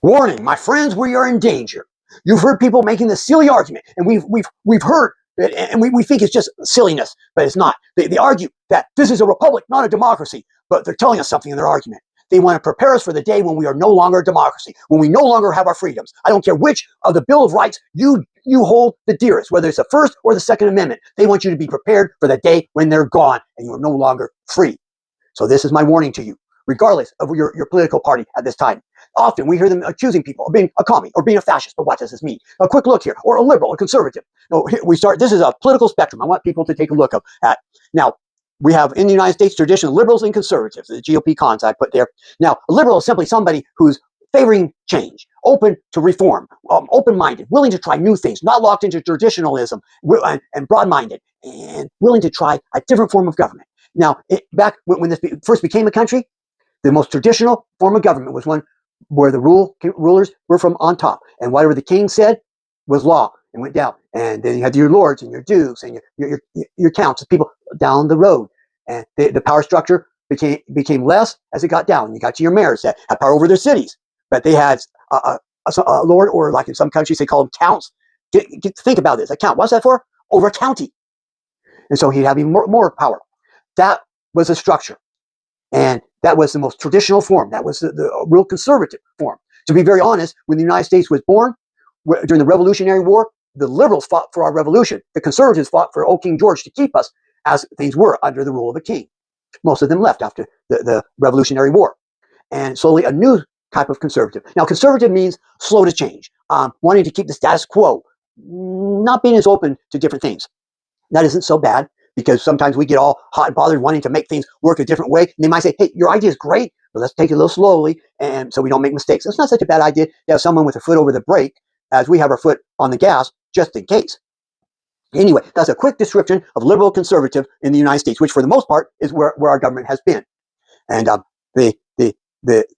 Warning, my friends, we are in danger. You've heard people making this silly argument, and we've heard it, and we think it's just silliness, but it's not. They argue that this is a republic, not a democracy, but they're telling us something in their argument. They want to prepare us for the day when we are no longer a democracy, when we no longer have our freedoms. I don't care which of the Bill of Rights you hold the dearest, whether it's the First or the Second Amendment. They want you to be prepared for the day when they're gone and you are no longer free. So this is my warning to you, regardless of your political party at this time. Often we hear them accusing people of being a commie or being a fascist, but what does this mean? A quick look here, or a liberal, a conservative. No, here we start. This is a political spectrum I want people to take a look at. Now, we have in the United States tradition liberals and conservatives, the GOP cons I put there. Now, a liberal is simply somebody who's favoring change, open to reform, open-minded, willing to try new things, not locked into traditionalism, and broad-minded, and willing to try a different form of government. Now, back when this first became a country, the most traditional form of government was one where the rulers were from on top, and whatever the king said was law and went down. And then you had your lords and your dukes and your counts of people down the road, and the power structure became less as it got down. You got to your mayors that had power over their cities, but they had a lord, or like in some countries they call them counts. Think about this: a count. What's that for? Over a county, and so he'd have even more power. That was a structure. And that was the most traditional form. That was the real conservative form. To be very honest, when the United States was born, during the Revolutionary War, the liberals fought for our revolution. The conservatives fought for old King George to keep us as things were under the rule of a king. Most of them left after the Revolutionary War. And slowly a new type of conservative. Now, conservative means slow to change, wanting to keep the status quo, not being as open to different things. That isn't so bad, because sometimes we get all hot and bothered wanting to make things work a different way. And they might say, hey, your idea is great, but let's take it a little slowly, and so we don't make mistakes. It's not such a bad idea to have someone with their foot over the brake as we have our foot on the gas, just in case. Anyway, that's a quick description of liberal conservative in the United States, which for the most part is where our government has been. And the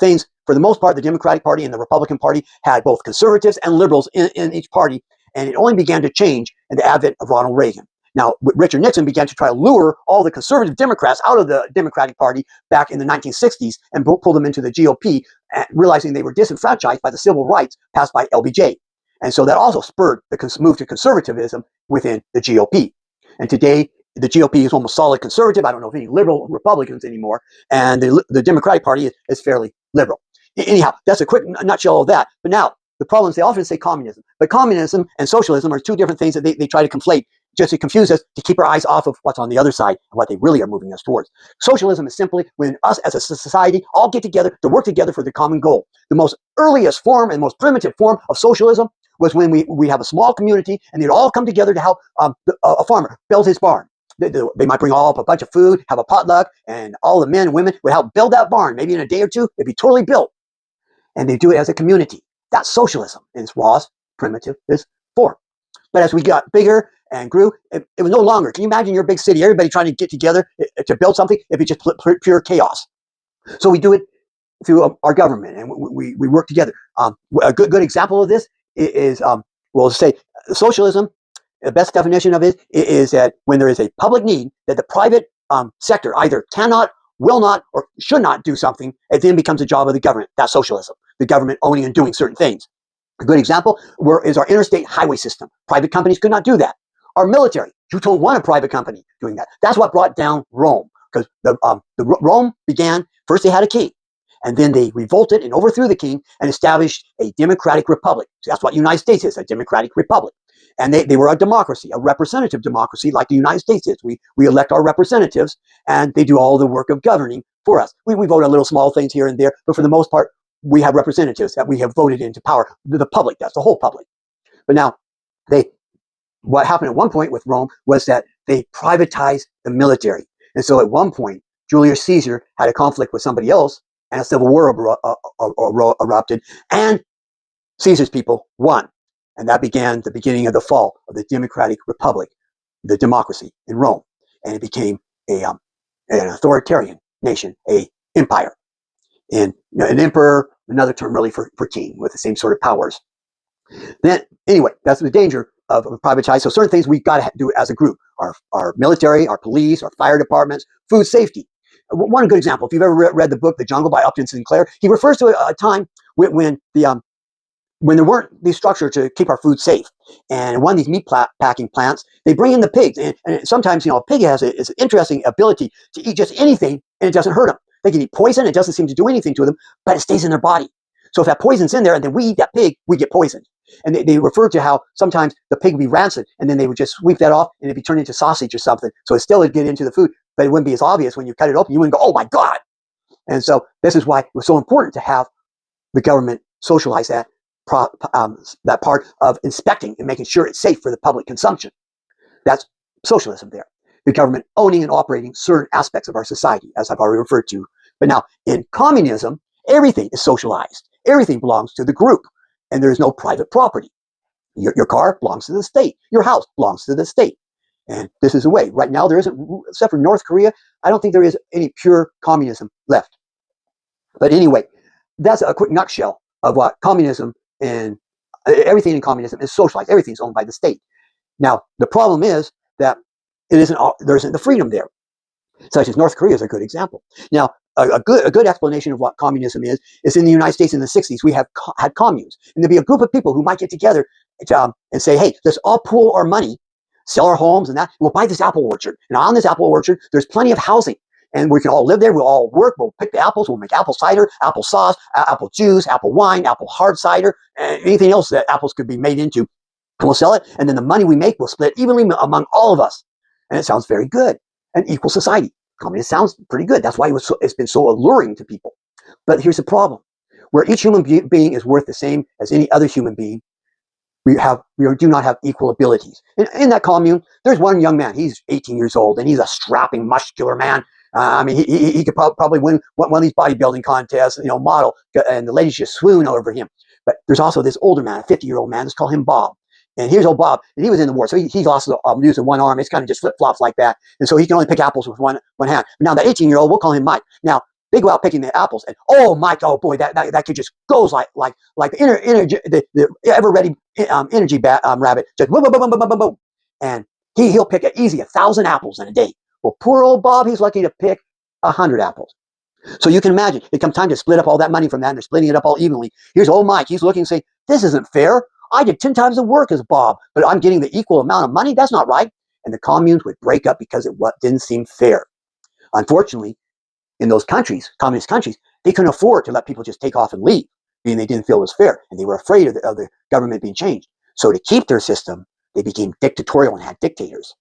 things, for the most part, the Democratic Party and the Republican Party had both conservatives and liberals in each party, and it only began to change in the advent of Ronald Reagan. Now, Richard Nixon began to try to lure all the conservative Democrats out of the Democratic Party back in the 1960s and pull them into the GOP, realizing they were disenfranchised by the civil rights passed by LBJ. And so that also spurred the move to conservatism within the GOP. And today, the GOP is almost solid conservative. I don't know of any liberal Republicans anymore. And the Democratic Party is fairly liberal. Anyhow, that's a quick nutshell of that. But now, the problems, they often say communism. But communism and socialism are two different things that they try to conflate, just to confuse us, to keep our eyes off of what's on the other side and what they really are moving us towards. Socialism is simply when us as a society all get together to work together for the common goal. The most earliest form and most primitive form of socialism was when we have a small community and they'd all come together to help a farmer build his barn. They might bring all up a bunch of food, have a potluck, and all the men and women would help build that barn. Maybe in a day or two, it'd be totally built. And they do it as a community. That's socialism in its rawest, primitive form. But as we got bigger and grew, it was no longer. Can you imagine your big city, everybody trying to get together to build something? It'd be just pure chaos. So we do it through our government, and we work together. A good example of this is, we'll say, socialism. The best definition of it is that when there is a public need that the private sector either cannot, will not, or should not do something, it then becomes a job of the government. That's socialism. The government owning and doing certain things. A good example is our interstate highway system. Private companies could not do that. Our military, you don't want a private company doing that. That's what brought down Rome, because Rome began, first they had a king, and then they revolted and overthrew the king and established a democratic republic. So that's what the United States is, a democratic republic. And they were a democracy, a representative democracy like the United States is. We elect our representatives, and they do all the work of governing for us. We vote on little small things here and there, but for the most part, we have representatives that we have voted into power. The public, that's the whole public. But now, what happened at one point with Rome was that they privatized the military. And so at one point, Julius Caesar had a conflict with somebody else, and a civil war erupted, and Caesar's people won. And that began the beginning of the fall of the democratic republic, the democracy in Rome. And it became an authoritarian nation, an empire. And an emperor, another term really for king, with the same sort of powers. Then, anyway, that's the danger of privatized. So certain things we've got to do as a group. Our military, our police, our fire departments, food safety. One good example, if you've ever read the book The Jungle by Upton Sinclair, he refers to a time when the when there weren't these structures to keep our food safe, and in one of these meat packing plants, they bring in the pigs, and sometimes, a pig has an interesting ability to eat just anything, and it doesn't hurt them. They can eat poison; it doesn't seem to do anything to them, but it stays in their body. So if that poison's in there, and then we eat that pig, we get poisoned. And they refer to how sometimes the pig would be rancid, and then they would just sweep that off, and it'd be turned into sausage or something. So it still would get into the food, but it wouldn't be as obvious when you cut it open. You wouldn't go, "Oh my God!" And so this is why it was so important to have the government socialize that part of inspecting and making sure it's safe for the public consumption. That's socialism there. The government owning and operating certain aspects of our society, as I've already referred to. But now, in communism, everything is socialized. Everything belongs to the group, and there is no private property. Your car belongs to the state. Your house belongs to the state. And this is the way. Right now, there isn't, except for North Korea, I don't think there is any pure communism left. But anyway, that's a quick nutshell of what communism and everything in communism is socialized. Everything's owned by the state. Now, the problem is that there isn't the freedom there, such as North Korea is a good example. Now, a good explanation of what communism is in the United States in the 60s, we had communes. And there'd be a group of people who might get together and say, hey, let's all pool our money, sell our homes and that. We'll buy this apple orchard. And on this apple orchard, there's plenty of housing. And we can all live there. We'll all work. We'll pick the apples. We'll make apple cider, apple sauce, apple juice, apple wine, apple hard cider, and anything else that apples could be made into. And we'll sell it. And then the money we make, we'll split evenly among all of us. And it sounds very good. An equal society. Communist sounds pretty good. That's why it's been so alluring to people. But here's the problem. Where each human being is worth the same as any other human being, we do not have equal abilities. In that commune, there's one young man. He's 18 years old, and he's a strapping, muscular man. He could probably win one of these bodybuilding contests, model, and the ladies just swoon over him. But there's also this older man, a 50-year-old man. Let's call him Bob. And here's old Bob, and he was in the war, so he lost using one arm. It's kind of just flip-flops like that. And so he can only pick apples with one hand. Now, that 18-year-old, we'll call him Mike. Now, they go out picking the apples, and Mike, oh boy, that kid just goes like the ever-ready energy rabbit, just boom, boom, boom, boom, boom, boom, boom. And he'll pick easy 1,000 apples in a day. Well, poor old Bob, he's lucky to pick 100 apples. So you can imagine, it comes time to split up all that money from that, and they're splitting it up all evenly. Here's old Mike, he's looking and saying, this isn't fair. I did 10 times the work as Bob, but I'm getting the equal amount of money? That's not right. And the communes would break up because it didn't seem fair. Unfortunately, in those countries, communist countries, they couldn't afford to let people just take off and leave, meaning they didn't feel it was fair, and they were afraid of the government being changed. So to keep their system, they became dictatorial and had dictators.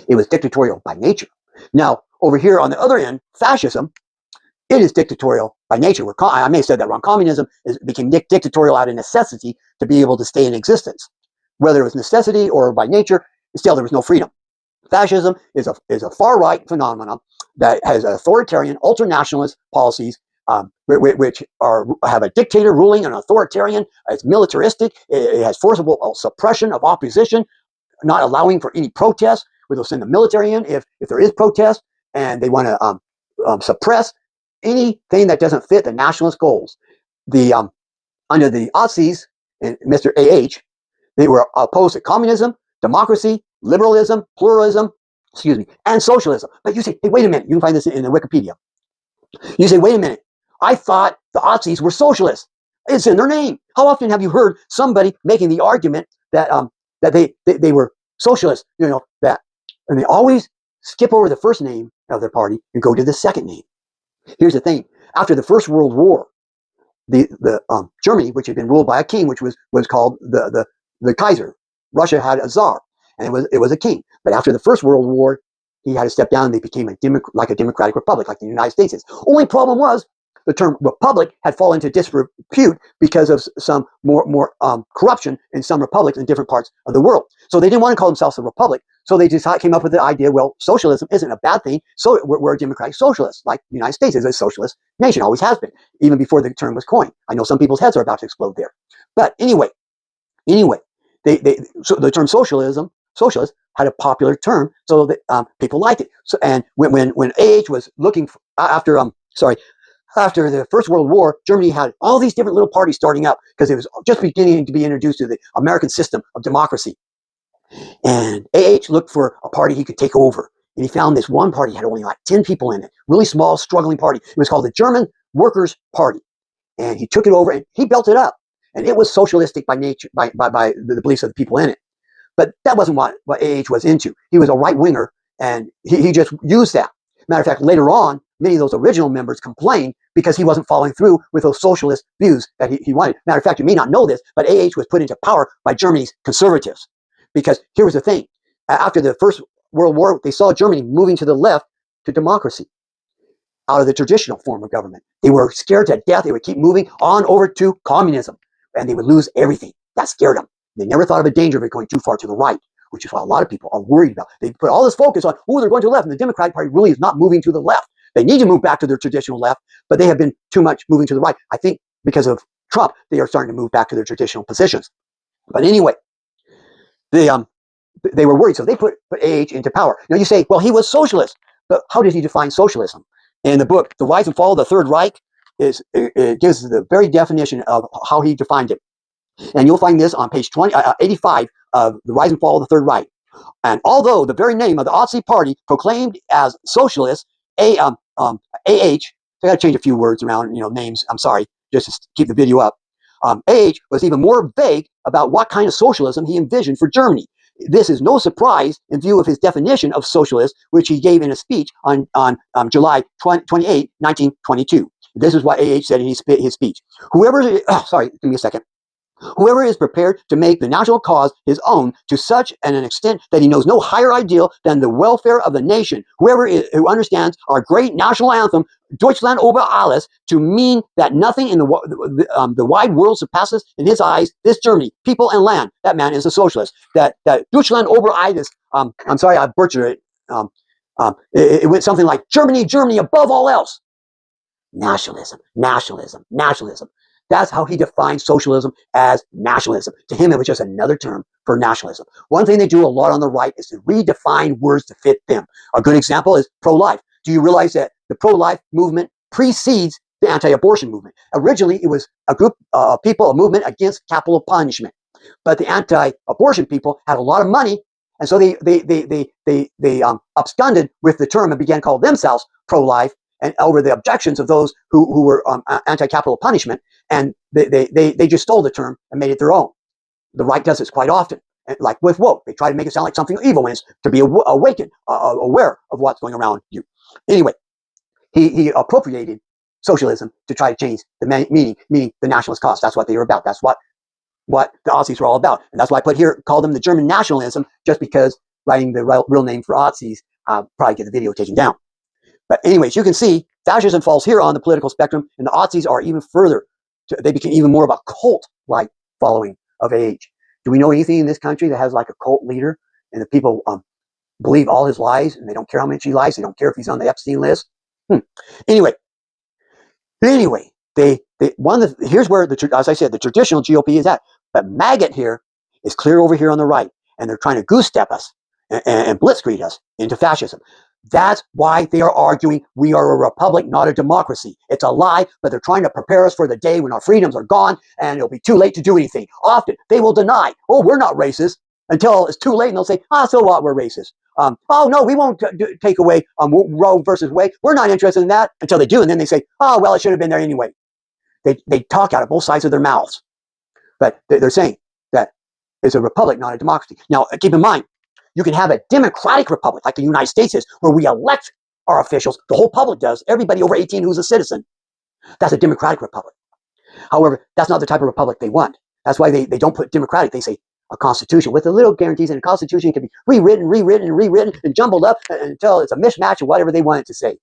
It was dictatorial by nature. Now, over here on the other end, fascism, it is dictatorial by nature. I may have said that wrong. Communism became dictatorial out of necessity to be able to stay in existence. Whether it was necessity or by nature, still there was no freedom. Fascism is a far-right phenomenon that has authoritarian, ultra-nationalist policies, which have a dictator ruling, an authoritarian. It's militaristic. It has forcible suppression of opposition, not allowing for any protest. Where they'll send the military in if there is protest, and they want to suppress anything that doesn't fit the nationalist goals. Under the Aussies and Mr. A.H., they were opposed to communism, democracy, liberalism, pluralism, and socialism. But you say, hey, wait a minute. You can find this in the Wikipedia. You say, wait a minute. I thought the Aussies were socialists. It's in their name. How often have you heard somebody making the argument that they were socialists? And they always skip over the first name of their party and go to the second name. Here's the thing. After the First World War, the Germany, which had been ruled by a king, which was called the Kaiser. Russia had a czar, and it was a king. But after the First World War, he had to step down, and they became a democratic republic, like the United States is. Only problem was the term republic had fallen into disrepute because of some more corruption in some republics in different parts of the world. So they didn't want to call themselves a republic. So they just came up with the idea, well, socialism isn't a bad thing. So we're a democratic socialist, like the United States is a socialist nation, always has been, even before the term was coined. I know some people's heads are about to explode there. But anyway, so the term socialist had a popular term, so that people liked it. So, and when A.H. was looking for, after the First World War, Germany had all these different little parties starting up because it was just beginning to be introduced to the American system of democracy. And A.H. looked for a party he could take over. And he found this one party had only like 10 people in it, really small, struggling party. It was called the German Workers' Party. And he took it over and he built it up. and it was socialistic by nature, by the beliefs of the people in it. But that wasn't what AH was into. He was a right winger, and he just used that. Matter of fact, later on, many of those original members complained because he wasn't following through with those socialist views that he wanted. Matter of fact, you may not know this, but AH was put into power by Germany's conservatives. Because here was the thing. After the First World War, they saw Germany moving to the left to democracy, out of the traditional form of government. They were scared to death. They would keep moving on over to communism, and they would lose everything. That scared them. They never thought of the danger of it going too far to the right, which is what a lot of people are worried about. They put all this focus on, oh, they're going to the left, and the Democratic Party really is not moving to the left. They need to move back to their traditional left, but they have been too much moving to the right. I think because of Trump, they are starting to move back to their traditional positions. But anyway, they were worried, so they put AH into power. Now you say, well, he was socialist, but how did he define socialism? In the book, The Rise and Fall of the Third Reich, it gives the very definition of how he defined it. And you'll find this on page 85 of The Rise and Fall of the Third Reich. And although the very name of the Nazi party proclaimed as socialist, AH, so I got to change a few words around, names, I'm sorry, just to keep the video up. AH was even more vague about what kind of socialism he envisioned for Germany. This is no surprise in view of his definition of socialist, which he gave in a speech on July 28, 1922. This is what AH said in his speech. Sorry, give me a second. Whoever is prepared to make the national cause his own to such an extent that he knows no higher ideal than the welfare of the nation, who understands our great national anthem, Deutschland über alles, to mean that nothing in the wide world surpasses in his eyes this Germany, people and land. That man is a socialist. That Deutschland über alles, I'm sorry, I butchered it. It went something like Germany, Germany above all else. Nationalism, nationalism, nationalism. That's how he defined socialism, as nationalism. To him, it was just another term for nationalism. One thing they do a lot on the right is to redefine words to fit them. A good example is pro-life. Do you realize that the pro-life movement precedes the anti-abortion movement? Originally, it was a group of people, a movement against capital punishment. But the anti-abortion people had a lot of money, and so they absconded with the term and began to call themselves pro-life, and over the objections of those who were anti-capital punishment, and they just stole the term and made it their own. The right does this quite often, and like with woke, they try to make it sound like something evil when it's to be awakened, aware of what's going around you. Anyway, he appropriated socialism to try to change the meaning the nationalist cause. That's what they were about. That's what the Aussies were all about, and that's why I put here, call them the German nationalism, just because writing the real name for Aussies, probably get the video taken down. But anyways, you can see fascism falls here on the political spectrum, and the Aussies are even further. They became even more of a cult-like following of AH. Do we know anything in this country that has like a cult leader, and the people believe all his lies, and they don't care how much he lies? They don't care if he's on the Epstein list. Anyway, here's where as I said, the traditional GOP is at. But maggot here is clear over here on the right, and they're trying to goose step us and blitzkrieg us into fascism. That's why they are arguing we are a republic, not a democracy. It's a lie, but they're trying to prepare us for the day when our freedoms are gone and it'll be too late to do anything. Often they will deny, oh, we're not racist, until it's too late, and they'll say, so what, we're racist. Oh, no, we won't take away Roe versus Wade. We're not interested in that, until they do, and then they say, oh, well, it should have been there anyway. They talk out of both sides of their mouths. But they're saying that it's a republic, not a democracy. Now, keep in mind, you can have a democratic republic like the United States is, where we elect our officials. The whole public does. Everybody over 18 who's a citizen. That's a democratic republic. However, that's not the type of republic they want. That's why they don't put democratic. They say a constitution with the little guarantees, and a constitution can be rewritten and jumbled up until it's a mismatch of whatever they want it to say.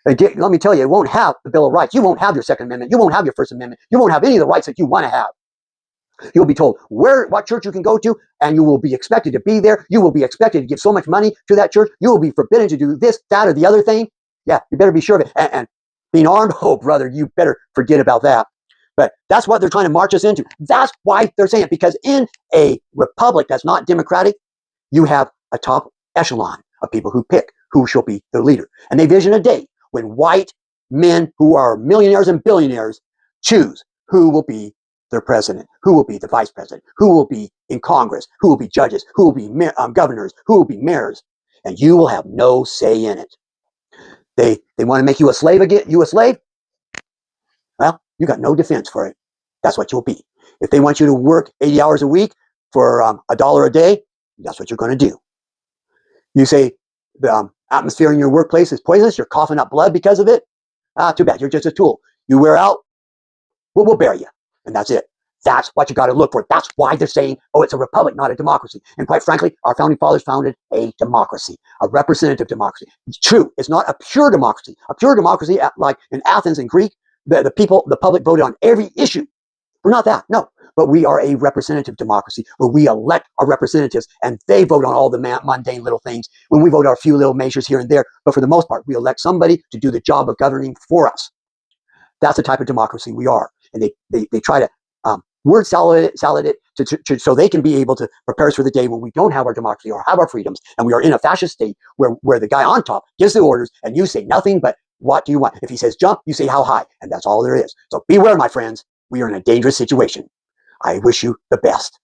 Let me tell you, it won't have the Bill of Rights. You won't have your Second Amendment. You won't have your First Amendment. You won't have any of the rights that you want to have. You'll be told what church you can go to, and you will be expected to be there. You will be expected to give so much money to that church. You will be forbidden to do this, that, or the other thing. Yeah, you better be sure of it. And being armed, oh, brother, you better forget about that. But that's what they're trying to march us into. That's why they're saying it, because in a republic that's not democratic, you have a top echelon of people who pick who shall be their leader. And they vision a day when white men who are millionaires and billionaires choose who will be their president, who will be the vice president, who will be in Congress, who will be judges, who will be governors, who will be mayors, and you will have no say in it. They want to make you a slave again. You a slave? Well, you got no defense for it. That's what you'll be. If they want you to work 80 hours a week for $1 a day, that's what you're going to do. You say the atmosphere in your workplace is poisonous, you're coughing up blood because of it. Too bad, you're just a tool. You wear out, we'll bury you. And that's it. That's what you got to look for. That's why they're saying, oh, it's a republic, not a democracy. And quite frankly, our founding fathers founded a democracy, a representative democracy. It's true, it's not a pure democracy. A pure democracy, like in Athens and Greek, the public voted on every issue. We're not that, no. But we are a representative democracy where we elect our representatives and they vote on all the mundane little things. When we vote our few little measures here and there, but for the most part, we elect somebody to do the job of governing for us. That's the type of democracy we are. And they try to word salad it so they can be able to prepare us for the day when we don't have our democracy or have our freedoms, and we are in a fascist state where the guy on top gives the orders and you say nothing but what do you want. If he says jump, you say how high, and that's all there is. So beware, my friends. We are in a dangerous situation. I wish you the best.